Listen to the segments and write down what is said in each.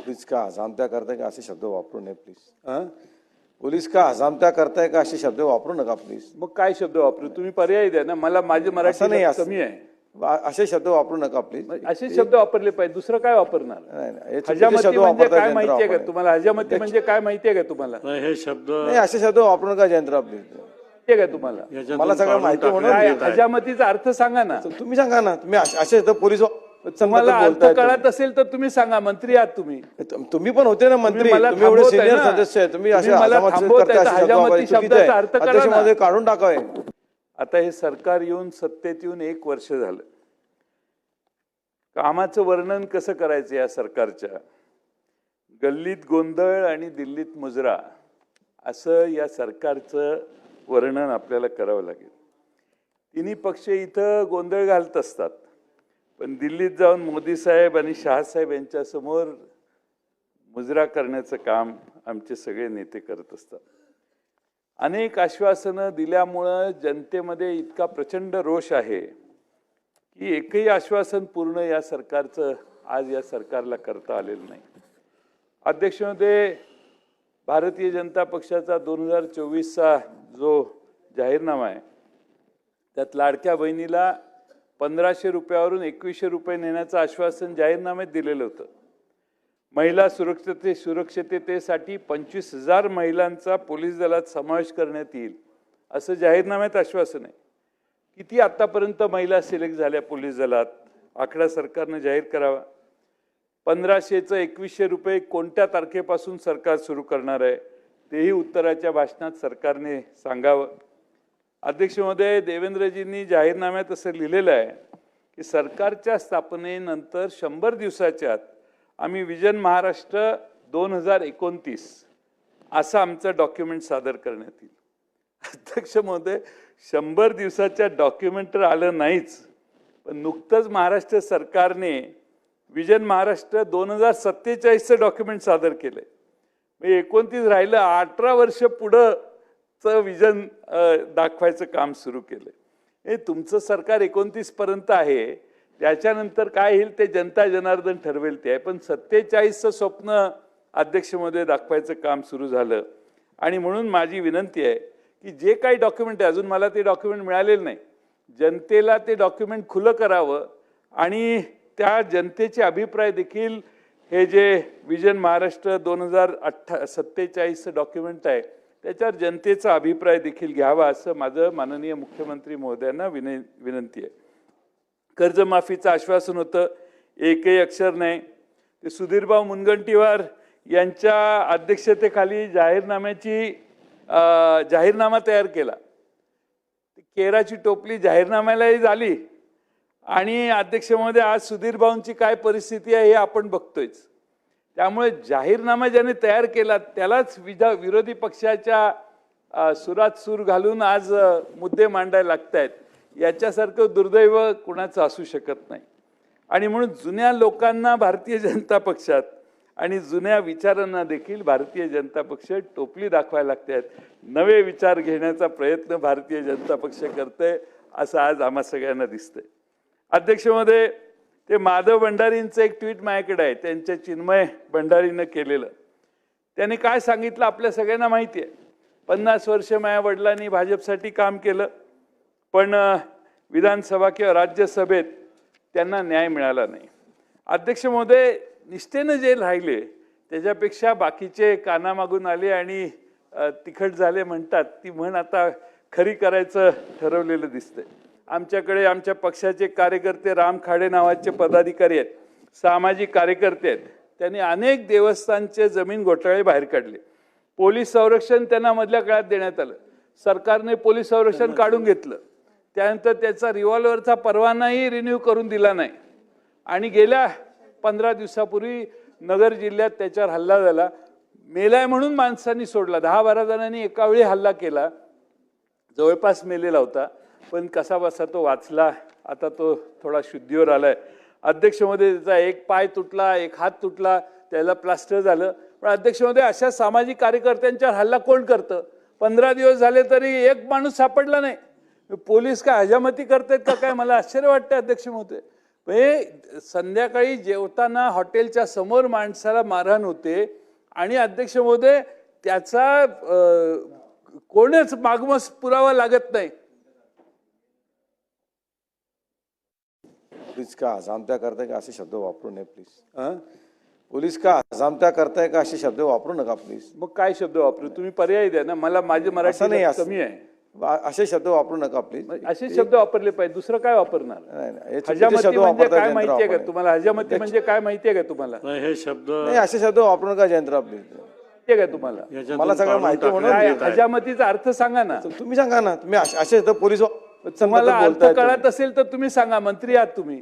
Police का हजामत्या करताय का असे शब्द वापरू नये प्लीज. पोलीस का हजामत्या करताय का असे शब्द वापरू नका प्लीज. मग काय शब्द वापरू? तुम्ही पर्याय द्या ना मला. माझी मराठी कमी आहे. असे शब्द वापरू नका प्लीज. असे शब्द वापरले पाहिजे. दुसरं काय वापरणार? हजामती म्हणजे काय माहितीये का तुम्हाला? हजामती म्हणजे काय माहितीये का तुम्हाला? हे शब्द असे शब्द वापरू नका जयंतराव प्लीज. माहितीये का तुम्हाला? मला सगळं माहिती होणार. हजामतीचा अर्थ सांगा ना. तुम्ही सांगा ना. तुम्ही असे शब्द पोलीस तुम्हाला अर्थ कळत असेल तर तुम्ही सांगा. मंत्री आहात तुम्ही. तुम्ही पण होते ना मंत्री. तुम्ही एवढे सिनियर सदस्य आहे. तुम्ही असे हजामती शब्दाचा अर्थ कळा. काढून टाकावे. आता हे सरकार येऊन सत्तेत येऊन 1 वर्ष झालं. कामाचं वर्णन कसं करायचं या सरकारच्या? गल्लीत गोंधळ आणि दिल्लीत मुजरा असं या सरकारचं वर्णन आपल्याला करावं लागेल. तिन्ही पक्ष इथं गोंधळ घालत असतात, पण दिल्लीत जाऊन मोदी साहेब आणि शहासाहेब यांच्या समोर मुजरा करण्याचं काम आमचे सगळे नेते करत असतात. अनेक आश्वासनं दिल्यामुळं जनतेमध्ये इतका प्रचंड रोष आहे की एकही आश्वासन पूर्ण या सरकारचं आज या सरकारला करता आलेलं नाही. अध्यक्ष महोदय, भारतीय जनता पक्षाचा 2024चा जो जाहीरनामा आहे त्यात लाडक्या बहिणीला 1500 रुपयावरून 2100 रुपये नेण्याचं आश्वासन जाहीरनाम्यात दिलेलं होतं. महिला सुरक्षिततेसाठी 25,000 महिलांचा पोलीस दलात समावेश करण्यात येईल असं जाहीरनाम्यात आश्वासन आहे. किती आतापर्यंत महिला सिलेक्ट झाल्या पोलीस दलात? आकडा सरकारनं जाहीर करावा. 1500चं 2100 रुपये कोणत्या तारखेपासून सरकार सुरू करणार आहे तेही उत्तराच्या भाषणात सरकारने सांगावं. अध्यक्ष महोदय, देवेंद्रजींनी जाहीरनाम्यात असं लिहिलेलं आहे की सरकारच्या स्थापनेनंतर 100 दिवसाच्या आत आम्ही विजन महाराष्ट्र 2029 असं आमचं डॉक्युमेंट सादर करण्यात येईल. अध्यक्ष महोदय, 100 दिवसाच्या डॉक्युमेंट तर आलं नाहीच, पण नुकतंच महाराष्ट्र सरकारने विजन महाराष्ट्र 2047चं डॉक्युमेंट सादर केलंय. म्हणजे 29 राहिलं, 18 वर्ष पुढंचं विजन दाखवायचं काम सुरू केलंय. हे तुमचं सरकार 29 पर्यंत आहे, त्याच्यानंतर काय येईल ते जनता जनार्दन ठरवेल ते आहे. पण 47चं स्वप्न अध्यक्ष महोदय दाखवायचं काम सुरू झालं. आणि म्हणून माझी विनंती आहे की जे काही डॉक्युमेंट आहे, अजून मला ते डॉक्युमेंट मिळालेलं नाही, जनतेला ते डॉक्युमेंट खुलं करावं आणि त्या जनतेचे अभिप्राय देखील हे जे विजन महाराष्ट्र 2047चं डॉक्युमेंट आहे त्याच्यावर जनतेचा अभिप्राय देखील घ्यावा असं माझं माननीय मुख्यमंत्री महोदयांना विनंती आहे. कर्जमाफीचं आश्वासन होतं, एकही अक्षर नाही. ते सुधीरभाऊ मुनगंटीवार यांच्या अध्यक्षतेखाली जाहीरनामा तयार केला. केराची टोपली जाहीरनाम्यालाही झाली आणि अध्यक्ष महोदय आज सुधीरभाऊंची काय परिस्थिती आहे हे आपण बघतोयच. त्यामुळे जाहीरनामा ज्याने तयार केला त्यालाच विरोधी पक्षाच्या सुरात सूर घालून आज मुद्दे मांडायला लागत आहेत. याच्यासारखं दुर्दैव कुणाचं असू शकत नाही. आणि म्हणून जुन्या लोकांना भारतीय जनता पक्षात आणि जुन्या विचारांना देखील भारतीय जनता पक्ष टोपली दाखवायला लागतात. नवे विचार घेण्याचा प्रयत्न भारतीय जनता पक्ष करते असं आज आम्हा सगळ्यांना दिसतंय. अध्यक्ष महोदय, ते माधव भंडारींचं एक ट्विट माझ्याकडे आहे, त्यांच्या चिन्मय भंडारीनं केलेलं. त्यांनी काय सांगितलं आपल्या सगळ्यांना माहिती आहे. 50 वर्ष माझ्या वडिलांनी भाजपसाठी काम केलं, पण विधानसभा किंवा राज्यसभेत त्यांना न्याय मिळाला नाही. अध्यक्ष महोदय, निष्ठेनं जे राहिले त्याच्यापेक्षा बाकीचे कानामागून आले आणि तिखट झाले म्हणतात, ती म्हण आता खरी करायचं ठरवलेलं दिसतंय. आमच्याकडे आमच्या पक्षाचे कार्यकर्ते राम खाडे नावाचे पदाधिकारी आहेत, सामाजिक कार्यकर्ते आहेत. त्यांनी अनेक देवस्थानचे जमीन घोटाळे बाहेर काढले. पोलीस संरक्षण त्यांना मधल्या काळात देण्यात आलं, सरकारने पोलीस संरक्षण काढून घेतलं. त्यानंतर त्याचा रिव्हॉल्वरचा परवानाही रिन्यू करून दिला नाही. आणि गेल्या 15 दिवसापूर्वी नगर जिल्ह्यात त्याच्यावर हल्ला झाला. मेलाय म्हणून माणसांनी सोडला. 10-12 जणांनी एका वेळी हल्ला केला, जवळपास मेलेला होता, पण कसा बसा तो वाचला. आता तो थोडा शुद्धीवर आलाय. अध्यक्ष महोदय, त्याचा एक पाय तुटला, एक हात तुटला, त्याला प्लास्टर झालं. पण अध्यक्ष महोदय, अशा सामाजिक कार्यकर्त्यांच्यावर हल्ला कोण करतं? 15 दिवस झाले तरी एक माणूस सापडला नाही. पोलीस काय हजामती करतायत का काय? मला आश्चर्य वाटतं अध्यक्ष महोदय. म्हणजे संध्याकाळी जेवताना हॉटेलच्या समोर माणसाला मारहाण होते आणि अध्यक्ष महोदय त्याचा कोणच मागमस पुरावा लागत नाही. पोलीस का हजामत्या करताय का असे शब्द वापरू नये प्लीज. पोलीस का हजामत्या करताय का असे शब्द वापरू नका प्लीज. मग काय शब्द वापरू? तुम्ही पर्याय द्या ना मला. माझी मराठी नाही, कमी आहे. असे शब्द वापरू नका प्लीज. असे शब्द वापरले पाहिजे, दुसरं काय वापरणार? हे चुकीचे हजामती शब्द म्हणजे वापरताय काय माहितीये जयंतराव का तुम्हाला? हजामती म्हणजे काय माहितीये का तुम्हाला? नाही, हे शब्द नाही, असे शब्द वापरू नका जयंतराव प्लीज. माहितीये का तुम्हाला? याच्यातून मला सगळं काढून माहिती टाकण्यात म्हणून काय येत आहे. हजामतीचा अर्थ सांगा ना. तुम्ही सांगा ना. तुम्ही असे शब्द पोलीस तुम्हाला अर्थ बोलताय कळत असेल तर तुम्ही सांगा. मंत्री आहात तुम्ही.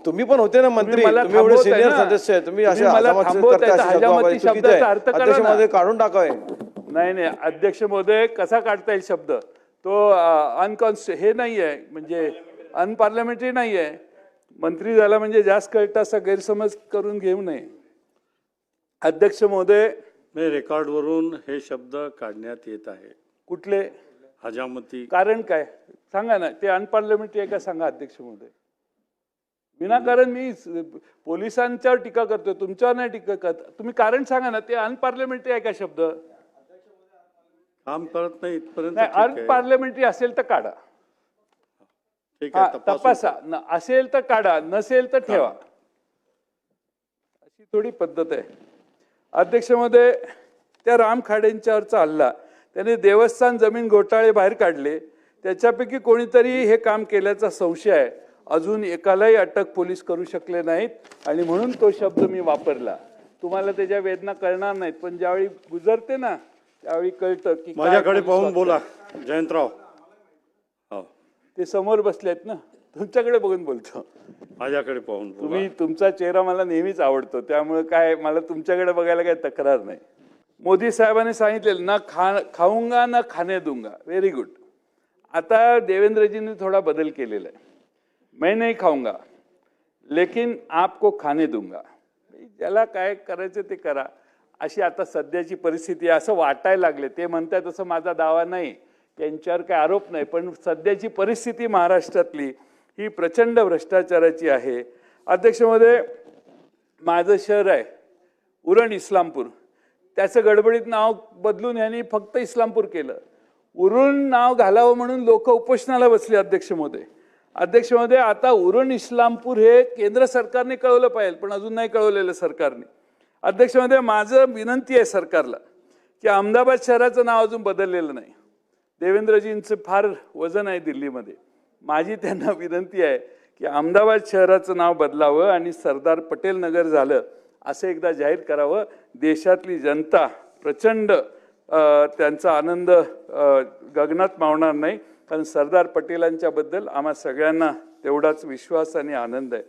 तुम्ही पण होते ना मंत्री. मला तुम्ही एवढे थांबवताय सिनियर ना. सदस्य आहे. तुम्ही असे तुम्ही मला हजामती थांबवताय करताय तर असे शब्द हजामती वापरायचे चुकीचं शब्दाचा आहे. अर्थ कळा अध्यक्ष ना. महोदय काढून टाकावे. नाही अध्यक्ष महोदय कसा काढता येईल शब्द? तो हे नाही आहे, म्हणजे अनपार्लमेंटरी नाही आहे. मंत्री झाला म्हणजे जास्त कळतं असा गैरसमज करून घेऊ नये. अध्यक्ष महोदय नाही, रेकॉर्डवरून हे शब्द काढण्यात येत आहे. कुठले? हजामती. कारण काय सांगा ना. ते अनपार्लमेंटरी आहे का सांगा अध्यक्ष महोदय. विनाकारण मी पोलिसांच्यावर टीका करतोय, तुमच्यावर नाही टीका करत. तुम्ही कारण सांगा ना. ते अनपार्लमेंटरी आहे का शब्द? काम करत नाही इथपर्यंत. नाही, ठीक आहे. अनपार्लमेंटरी असेल तर काढा. ठीक आहे, तपासा. असेल तर काढा, नसेल तर ठेवा. अशी थोडी पद्धत आहे. अध्यक्ष महोदय त्या राम खाडेंच्यावरचा हल्ला, त्याने देवस्थान जमीन घोटाळे बाहेर काढले. त्याच्यापैकी कोणीतरी हे काम केल्याचा संशय आहे. अजून एकालाही अटक पोलीस करू शकले नाहीत आणि म्हणून तो शब्द मी वापरला. तुम्हाला त्याच्या वेदना कळणार नाहीत, पण ज्यावेळी गुजरते ना त्यावेळी कळतं की माझ्याकडे पाहून बोला जयंतराव. हो, ते समोर बसलेत ना, तुमच्याकडे बघून बोलतो. माझ्याकडे पाहून बोला. तुम्ही तुमचा चेहरा मला नेहमीच आवडतो, त्यामुळे काय मला तुमच्याकडे बघायला काही तक्रार नाही. मोदी साहेबांनी सांगितलेलं ना, खाऊंगा ना खाने दूंगा. Very good. आता देवेंद्रजींनी थोडा बदल केलेला आहे. मैं नहीं खाऊंगा लेकिन आपको खाने दूंगा. ज्याला काय करायचं ते करा, अशी आता सध्याची परिस्थिती आहे असं वाटायला लागले. ते म्हणतात तसं माझा दावा नाही, त्यांच्यावर काय आरोप नाही, पण सध्याची परिस्थिती महाराष्ट्रातली ही प्रचंड भ्रष्टाचाराची आहे. अध्यक्ष महोदय, माझं शहर आहे उरण इस्लामपूर, त्याचं गडबडीत नाव बदलून यांनी फक्त इस्लामपूर केलं. उरण नाव घालावं म्हणून लोक उपोषणाला बसले. अध्यक्ष महोदय आता उरण इस्लामपूर हे केंद्र सरकारने कळवलं पाहिजे, पण अजून नाही कळवलेलं सरकारने. अध्यक्ष महोदय, माझं विनंती आहे सरकारला की अहमदाबाद शहराचं नाव अजून बदललेलं नाही. देवेंद्रजींचं फार वजन आहे दिल्लीमध्ये. माझी त्यांना विनंती आहे की अहमदाबाद शहराचं नाव बदलावं आणि सरदार पटेल नगर झालं असं एकदा जाहीर करावं. देशातली जनता प्रचंड त्यांचा आनंद गगनात मावणार नाही, कारण सरदार पटेलांच्याबद्दल आम्हा सगळ्यांना तेवढाच विश्वास आणि आनंद आहे.